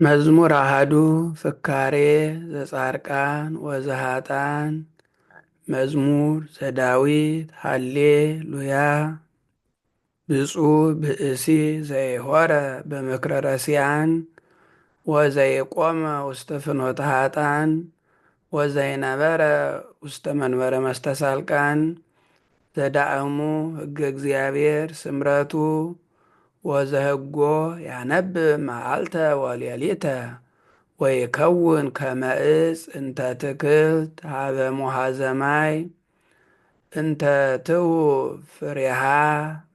መዝሙር አሃዱ ፍካሬ ዘጻርቃን ወዘሃጣን መዝሙር ዘዳዊት ሃሌ ሉያ። ብፁዕ ብእሲ ዘይሖረ በምክረ ረሲዓን ወዘይቆመ ውስተ ፍኖተ ኃጥአን ወዘይነበረ ውስተ መንበረ መስተሳልቃን ዘዳእሙ ሕገ እግዚአብሔር ስምረቱ ወዘህጎ ያነብብ መዓልተ ወሌሊተ ወይከውን ከመ ዕፅ እንተ ትክልት ሀበ ሙሃዘ ማይ እንተ ትሁብ ፍሬሃ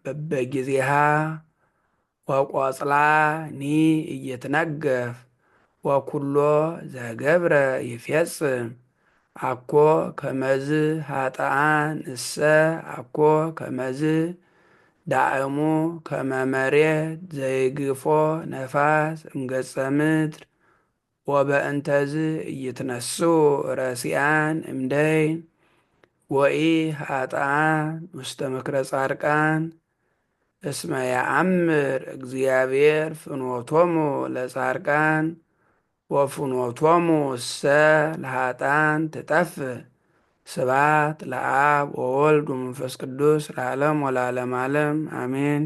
በበጊዜሃ ወቈጽላኒ ኢይትነገፍ ወኩሎ ዘገብረ ይፌጽም። አኮ ከመዝ ኃጥአን እሰ አኮ ከመዝ ዳእሙ ከመ መሬት ዘይግፎ ነፋስ እምገጸ ምድር ወበእንተዝ ኢይትነስኡ ረሲዓን እምደይን ወኢ ኃጥአን ውስተ ምክረ ጻድቃን እስመ ያአምር እግዚአብሔር ፍኖቶሙ ለጻድቃን ወፍኖቶሙ እሰ ለኃጥአን ትጠፍእ። ስብሐት ለአብ ወወልድ ወመንፈስ ቅዱስ ለዓለም ወለዓለመ ዓለም አሜን።